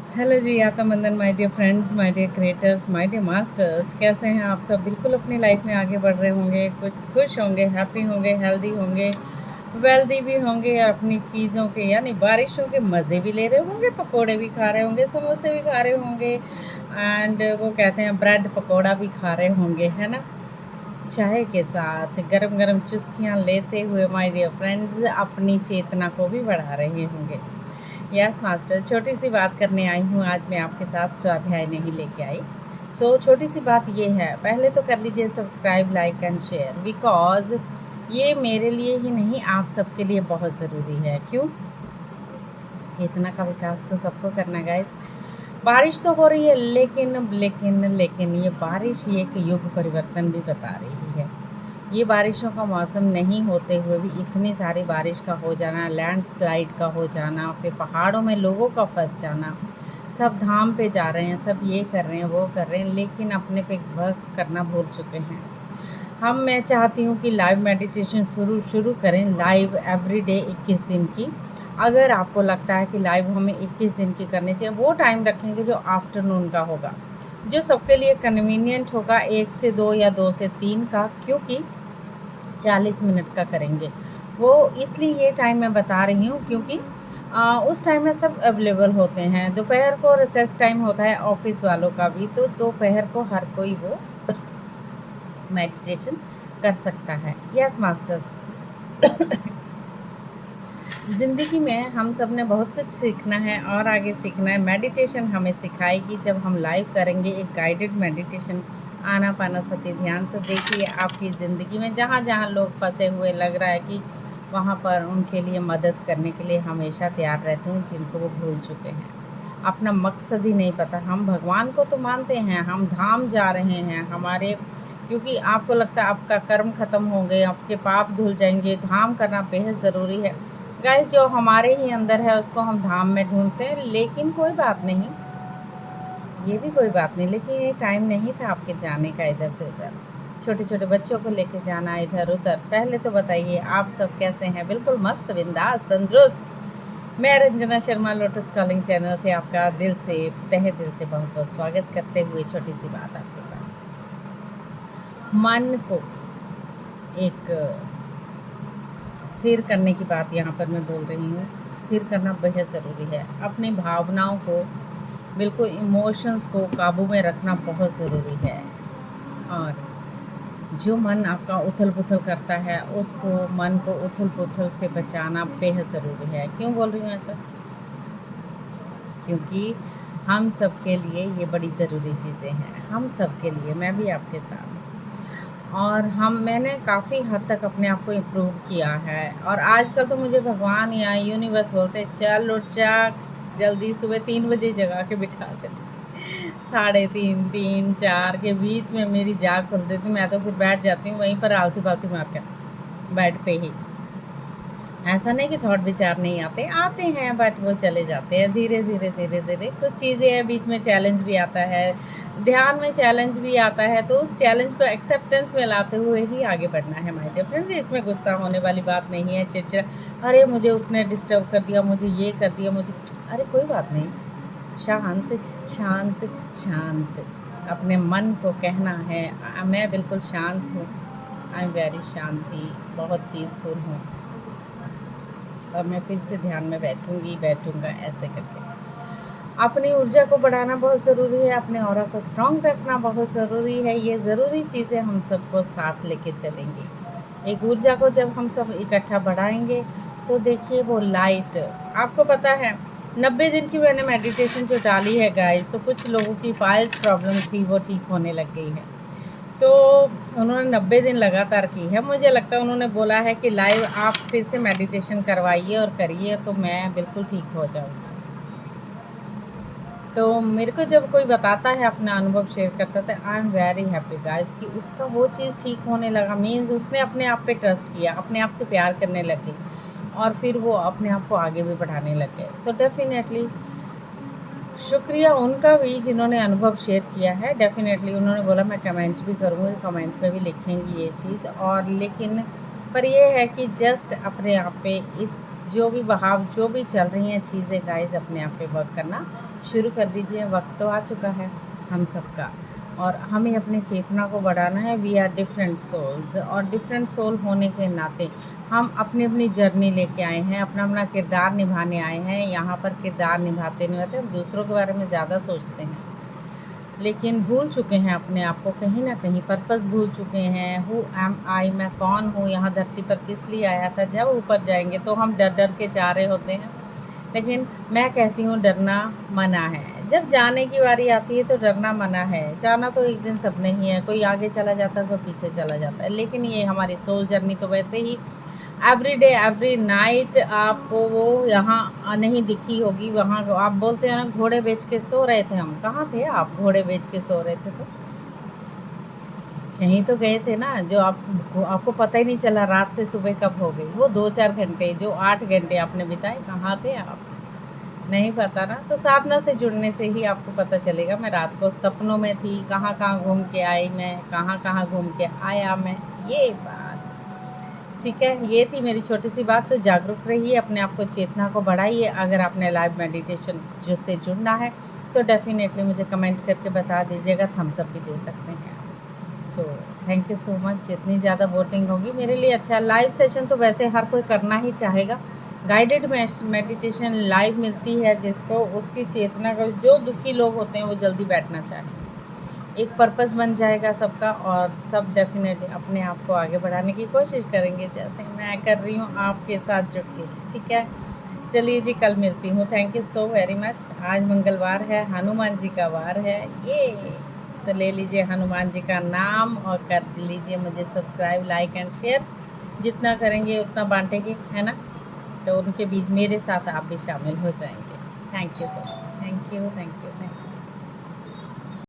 Hello जी, आत्मबंधन my dear friends, my dear creators, my dear masters. कैसे हैं आप सब? बिल्कुल अपनी लाइफ में आगे बढ़ रहे होंगे, कुछ खुश होंगे, हैप्पी होंगे, हेल्दी होंगे, वेल्दी भी होंगे, अपनी चीज़ों के यानी बारिशों के मज़े भी ले रहे होंगे, पकोड़े भी खा रहे होंगे, समोसे भी खा रहे होंगे एंड वो कहते हैं ब्रेड पकोड़ा भी खा रहे होंगे, है ना? चाय के साथ गरम-गरम चुस्कियाँ लेते हुए माय डियर फ्रेंड्स अपनी चेतना को भी बढ़ा रहे होंगे। यस मास्टर, छोटी सी बात करने आई हूँ आज मैं आपके साथ, स्वाध्याय नहीं लेके आई। छोटी सी बात ये है, पहले तो कर लीजिए subscribe, like and share, because ये मेरे लिए ही नहीं आप सबके लिए बहुत ज़रूरी है। क्यों? चेतना का विकास तो सबको करना है गाइस। बारिश तो हो रही है लेकिन ये बारिश ये एक युग परिवर्तन भी बता रही है। ये बारिशों का मौसम नहीं होते हुए भी इतनी सारी बारिश का हो जाना, लैंडस्लाइड का हो जाना, फिर पहाड़ों में लोगों का फंस जाना, सब धाम पे जा रहे हैं, सब ये कर रहे हैं, वो कर रहे हैं, लेकिन अपने पे वर्क करना भूल चुके हैं। मैं चाहती हूँ कि लाइव मेडिटेशन शुरू शुरू करें, लाइव एवरीडे 21 दिन की। अगर आपको लगता है कि लाइव हमें 21 दिन की करनी चाहिए, वो टाइम रखेंगे जो आफ्टरनून का होगा, जो सबके लिए कन्वीनियंट होगा, 1 से 2 या 2 से 3 का, क्योंकि 40 मिनट का करेंगे। वो इसलिए ये टाइम मैं बता रही हूँ क्योंकि उस टाइम में सब अवेलेबल होते हैं। दोपहर को रिसेस टाइम होता है ऑफिस वालों का भी, तो दोपहर को हर कोई वो मेडिटेशन कर सकता है। यस मास्टर्स, ज़िंदगी में हम सब ने बहुत कुछ सीखना है और आगे सीखना है। मेडिटेशन हमें सिखाएगी जब हम लाइव करेंगे एक गाइडेड मेडिटेशन, आनापानसति ध्यान। तो देखिए आपकी ज़िंदगी में जहाँ जहाँ लोग फंसे हुए लग रहा है कि वहाँ पर उनके लिए मदद करने के लिए हमेशा तैयार रहते हैं, जिनको वो भूल चुके हैं। अपना मकसद ही नहीं पता। हम भगवान को तो मानते हैं, हम धाम जा रहे हैं हमारे, क्योंकि आपको लगता है आपका कर्म खत्म होंगे, आपके पाप धुल जाएंगे, धाम करना बेहद ज़रूरी है। गाइस, जो हमारे ही अंदर है उसको हम धाम में ढूंढते हैं, लेकिन कोई बात नहीं, ये भी कोई बात नहीं, लेकिन ये टाइम नहीं था आपके जाने का इधर से उधर, छोटे छोटे बच्चों को लेके जाना इधर उधर। पहले तो बताइए आप सब कैसे हैं? बिल्कुल मस्त, बिंदास, तंदुरुस्त। मैं Ranjana Sharma lotus calling channel से आपका दिल से, तहे दिल से बहुत बहुत स्वागत करते हुए छोटी सी बात आपके साथ। मन को एक स्थिर करने की बात यहाँ पर मैं बोल रही हूँ। स्थिर करना बेहद ज़रूरी है। अपनी भावनाओं को, बिल्कुल इमोशंस को काबू में रखना बहुत ज़रूरी है। और जो मन आपका उथल-पुथल करता है, उसको, मन को उथल-पुथल से बचाना बेहद ज़रूरी है। क्यों बोल रही हूँ ऐसा? क्योंकि हम सबके लिए ये बड़ी ज़रूरी चीज़ें हैं। हम सबके लिए, मैं भी आपके साथ। और मैंने काफ़ी हद तक अपने आप को इम्प्रूव किया है, और आजकल तो मुझे भगवान या यूनिवर्स बोलते हैं, चल उठ जा, जल्दी सुबह 3 बजे जगा के बिठा देते। साढ़े 3, 3, 4 के बीच में मेरी जाग खुल देती, मैं तो फिर बैठ जाती हूँ वहीं पर आलती-पालती मार के बेड पे ही। ऐसा नहीं कि थॉट विचार नहीं आते, आते हैं, बट वो चले जाते हैं धीरे धीरे धीरे धीरे। कुछ चीज़ें हैं, बीच में चैलेंज भी आता है, ध्यान में चैलेंज भी आता है, तो उस चैलेंज को एक्सेप्टेंस में लाते हुए ही आगे बढ़ना है माय डियर फ्रेंड्स। इसमें गुस्सा होने वाली बात नहीं है, चिड़चिड़ा, अरे मुझे उसने डिस्टर्ब कर दिया, मुझे ये कर दिया, मुझे, अरे कोई बात नहीं। शांत शांत शांत अपने मन को कहना है, मैं बिल्कुल शांत हूँ, आई एम वेरी शांति, बहुत पीसफुल हूँ, और मैं फिर से ध्यान में बैठूँगा ऐसे करके। अपनी ऊर्जा को बढ़ाना बहुत ज़रूरी है, अपने ऑरा को स्ट्रॉन्ग रखना बहुत ज़रूरी है। ये ज़रूरी चीज़ें हम सबको साथ लेके चलेंगी। एक ऊर्जा को जब हम सब इकट्ठा बढ़ाएँगे, तो देखिए वो लाइट, आपको पता है 90 दिन की मैंने मेडिटेशन जो डाली है गाइस, तो कुछ लोगों की पाइल्स प्रॉब्लम थी, वो ठीक होने लग गई है। तो उन्होंने 90 दिन लगातार की है। मुझे लगता है उन्होंने बोला है कि लाइव आप फिर से मेडिटेशन करवाइए और करिए, तो मैं बिल्कुल ठीक हो जाऊँगी। तो मेरे को जब कोई बताता है, अपना अनुभव शेयर करता है, I am very happy guys कि उसका वो चीज़ ठीक होने लगा, मीन्स उसने अपने आप पे ट्रस्ट किया, अपने आप से प्यार करने लग गई, और फिर वो अपने आप को आगे भी बढ़ाने लग गए। तो डेफ़िनेटली शुक्रिया उनका भी जिन्होंने अनुभव शेयर किया है। डेफ़िनेटली उन्होंने बोला मैं कमेंट भी करूँगी, कमेंट में भी लिखेंगी ये चीज़। और लेकिन पर ये है कि जस्ट अपने आप पे इस जो भी बहाव जो भी चल रही हैं चीज़ें गाइस, अपने आप पे वर्क करना शुरू कर दीजिए। वक्त तो आ चुका है हम सबका, और हमें अपने चेतना को बढ़ाना है। वी आर डिफरेंट सोल्स, और डिफरेंट सोल होने के नाते हम अपनी अपनी जर्नी लेके आए हैं, अपना अपना किरदार निभाने आए हैं। यहाँ पर किरदार निभाते निभाते हम दूसरों के बारे में ज़्यादा सोचते हैं, लेकिन भूल चुके हैं अपने आप को, कहीं ना कहीं पर्पस भूल चुके हैं। हु एम आई, मैं कौन हूँ, यहाँ धरती पर किस लिए आया था। जब ऊपर जाएंगे तो हम डर डर के जा रहे होते हैं, लेकिन मैं कहती हूँ डरना मना है। जब जाने की बारी आती है तो डरना मना है। जाना तो एक दिन सबने ही है, कोई आगे चला जाता है, कोई पीछे चला जाता है, लेकिन ये हमारी सोल जर्नी तो वैसे ही एवरी डे एवरी नाइट आपको वो यहाँ नहीं दिखी होगी। वहाँ आप बोलते हैं ना घोड़े बेच के सो रहे थे, हम कहाँ थे आप घोड़े बेच के सो रहे थे? तो कहीं तो गए थे ना, जो आपको पता ही नहीं चला रात से सुबह कब हो गई। वो 2-4 घंटे, जो 8 घंटे आपने बिताए, कहाँ थे आप? नहीं पता ना। तो साधना से जुड़ने से ही आपको पता चलेगा। मैं रात को सपनों में थी, कहाँ कहाँ घूम के आई मैं, कहाँ कहाँ घूम के आया मैं, ये बात ठीक है। ये थी मेरी छोटी सी बात। तो जागरूक रहिए, अपने आप को चेतना को बढ़ाइए। अगर आपने लाइव मेडिटेशन से जुड़ना है तो डेफिनेटली मुझे कमेंट करके बता दीजिएगा, थम्स अप भी दे सकते हैं। So thank you so much. जितनी ज़्यादा वोटिंग होगी मेरे लिए अच्छा। लाइव सेशन तो वैसे हर कोई करना ही चाहेगा। गाइडेड मेडिटेशन लाइव मिलती है जिसको, उसकी चेतना का, जो दुखी लोग होते हैं वो जल्दी बैठना चाहें। एक पर्पस बन जाएगा सबका, और सब डेफिनेटली अपने आप को आगे बढ़ाने की कोशिश करेंगे, जैसे मैं कर रही हूँ आपके साथ जुड़ के। ठीक है, चलिए जी, कल मिलती हूँ। Thank you so very much. आज मंगलवार है, हनुमान जी का वार है ये, तो ले लीजिए हनुमान जी का नाम और कर लीजिए मुझे सब्सक्राइब, लाइक एंड शेयर। जितना करेंगे उतना बांटेंगे, है ना? तो उनके बीच मेरे साथ आप भी शामिल हो जाएंगे। Thank you so much. Thank you, thank you, thank you.